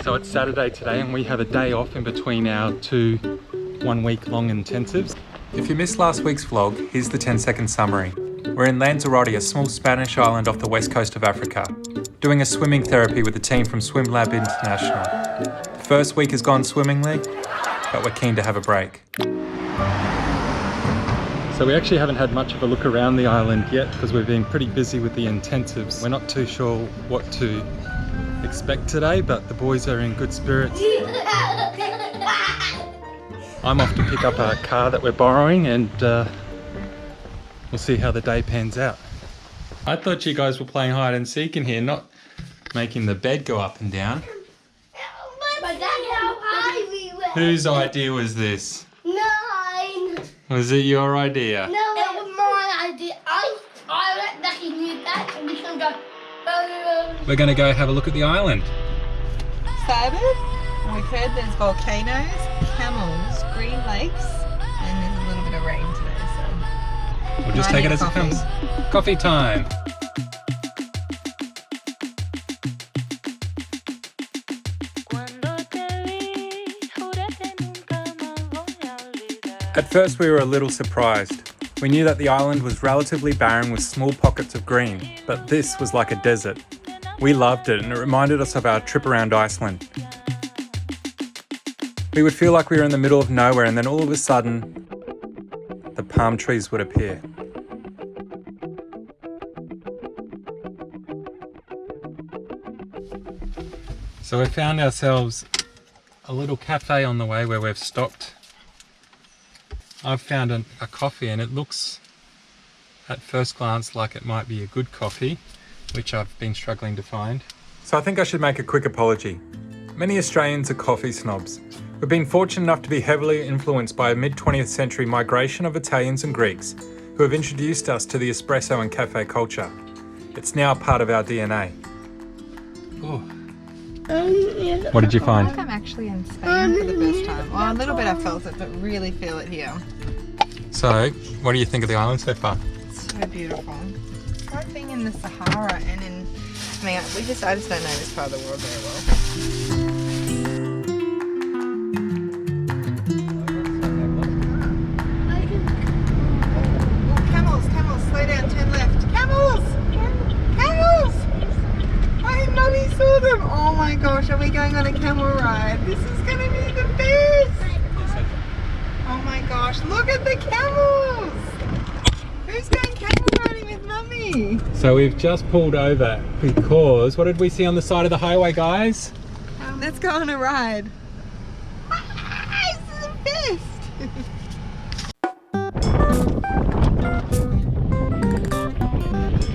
So it's Saturday today and we have a day off in between our two 1 week long intensives. If you missed last week's vlog, here's the 10-second summary. We're in Lanzarote, a small Spanish island off the west coast of Africa, doing a swimming therapy with the team from Swim Lab International. The first week has gone swimmingly, but we're keen to have a break. So we actually haven't had much of a look around the island yet because we've been pretty busy with the intensives. We're not too sure what to expect today, but the boys are in good spirits. I'm off to pick up a car that we're borrowing and we'll see how the day pans out. I thought you guys were playing hide and seek in here, not making the bed go up and down. Whose idea was this? Mine. Was it your idea? No, it was my idea. I recognize that and we can go. We're going to go have a look at the island. Excited? We've heard there's volcanoes, camels, green lakes, and there's a little bit of rain today, so We'll just take it as it comes. Coffee time. At first we were a little surprised. We knew that the island was relatively barren with small pockets of green, but this was like a desert. We loved it and it reminded us of our trip around Iceland. We would feel like we were in the middle of nowhere and then all of a sudden, the palm trees would appear. So we found ourselves a little cafe on the way where we've stopped. I've found a coffee and it looks at first glance like it might be a good coffee, which I've been struggling to find. So I think I should make a quick apology. Many Australians are coffee snobs. We've been fortunate enough to be heavily influenced by a mid-20th century migration of Italians and Greeks who have introduced us to the espresso and cafe culture. It's now part of our DNA. Ooh. What did you find? I think I'm actually in Spain for the first time. Well, a little bit I felt it, but really feel it here. So, what do you think of the island so far? It's so beautiful. It's like being in the Sahara and in... I mean, I just don't know this part of the world very well. Oh, camels, slow down, turn left. Camels! Mummy saw them! Oh my gosh, are we going on a camel ride? This is going to be the best! Oh my gosh, look at the camels! Who's going camel riding with Mummy? So we've just pulled over because, what did we see on the side of the highway, guys? Let's go on a ride. This is the best!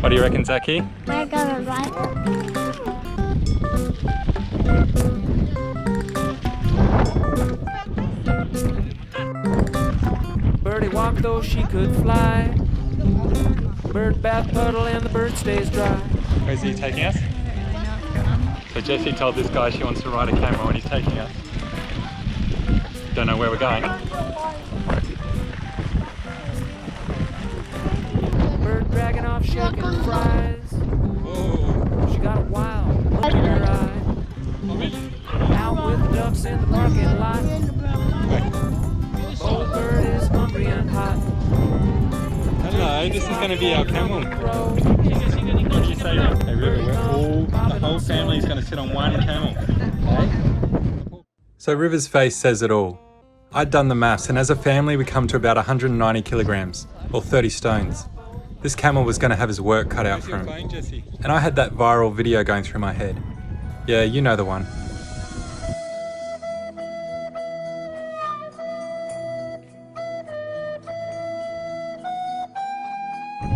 What do you reckon, Zaki? We're gonna ride. Birdie walked though she could fly. Bird bath puddle and the bird stays dry. Where's he taking us? So Jessie told this guy she wants to ride a camel and he's taking us. Don't know where we're going. Bird dragging off shaking fries. Whoa. She got a wild look in her eye. Out with ducks in the parking lot. Old bird is hungry and hot. Hello, this is going to be our camel. What did you say? Hey, River, the whole family is going to sit on one camel. So River's face says it all. I'd done the maths and as a family we come to about 190 kilograms, or 30 stones. This camel was going to have his work cut out for him. And I had that viral video going through my head. Yeah, you know the one.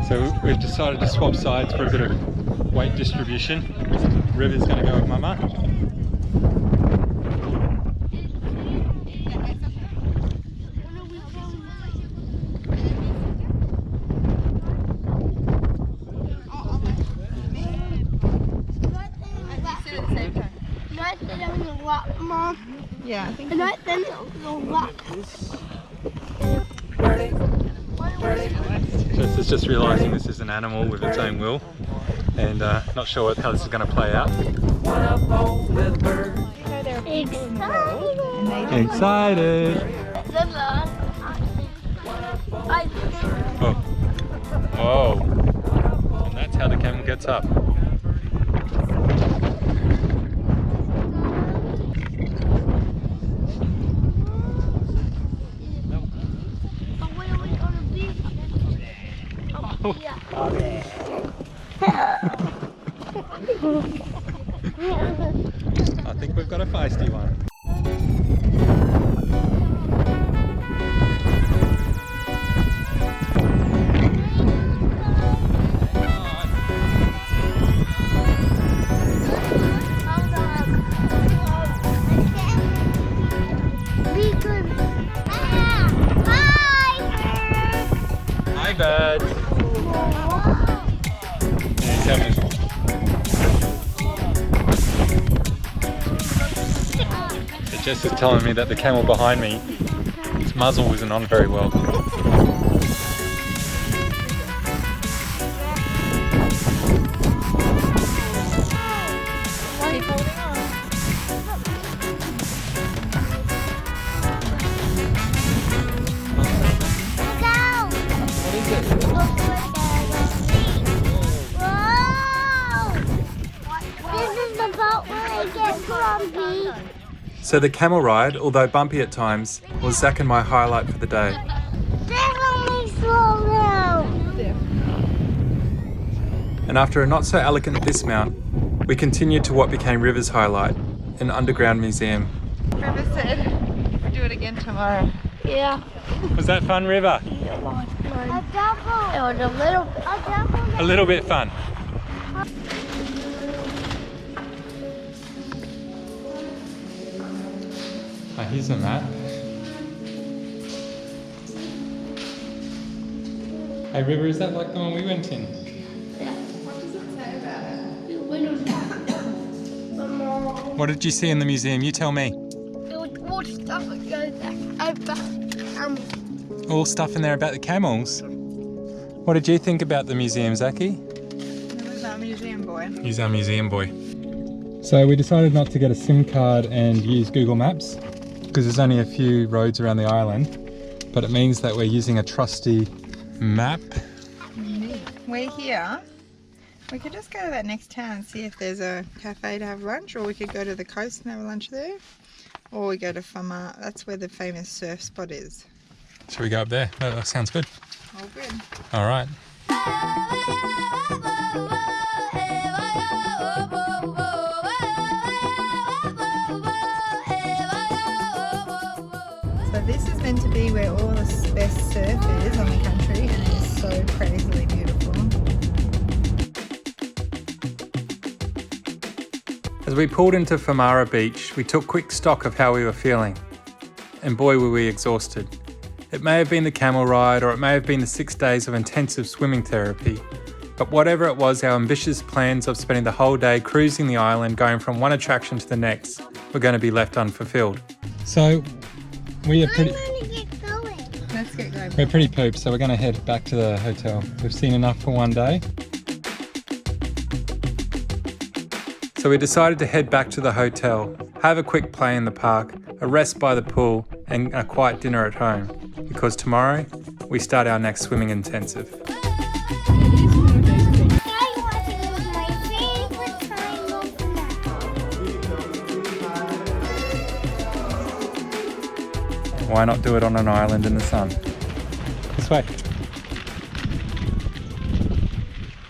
So we've decided to swap sides for a bit of weight distribution. River's going to go with Mama. Yeah, I think And I then it'll rock. Jess is just realising this is an animal with its own will and not sure how this is going to play out. You know they're Excited. Oh. Whoa. And that's how the camel gets up. I think we've got a feisty one. Hi, bird. Jess was telling me that the camel behind me, its muzzle wasn't on very well. So the camel ride, although bumpy at times, was Zach and my highlight for the day. Definitely slow down. And after a not so elegant dismount, we continued to what became River's highlight, an underground museum. River said we'll do it again tomorrow. Yeah. Was that fun, River? A double. It was a double. A little bit fun. Oh, here's a map. Hey River, is that like the one we went in? Yeah. What does it say about it? What did you see in the museum? You tell me. It was all stuff that goes over. All stuff in there about the camels? What did you think about the museum, Zachy? It was our museum boy. He's our museum boy. So we decided not to get a SIM card and use Google Maps because there's only a few roads around the island, but it means that we're using a trusty map. We're here. We could just go to that next town and see if there's a cafe to have lunch, or we could go to the coast and have lunch there, or we go to Famar. That's where the famous surf spot is. Shall we go up there? That sounds good. All good. All right. So this is meant to be where all the best surf is on the country, and it's so crazily beautiful. As we pulled into Famara Beach, we took quick stock of how we were feeling. And boy were we exhausted. It may have been the camel ride, or it may have been the 6 days of intensive swimming therapy. But whatever it was, our ambitious plans of spending the whole day cruising the island, going from one attraction to the next, were going to be left unfulfilled. So we are pretty... Let's get going. We're pretty pooped, so we're going to head back to the hotel. We've seen enough for one day. So we decided to head back to the hotel, have a quick play in the park, a rest by the pool, and a quiet dinner at home, because tomorrow we start our next swimming intensive. Why not do it on an island in the sun? This way.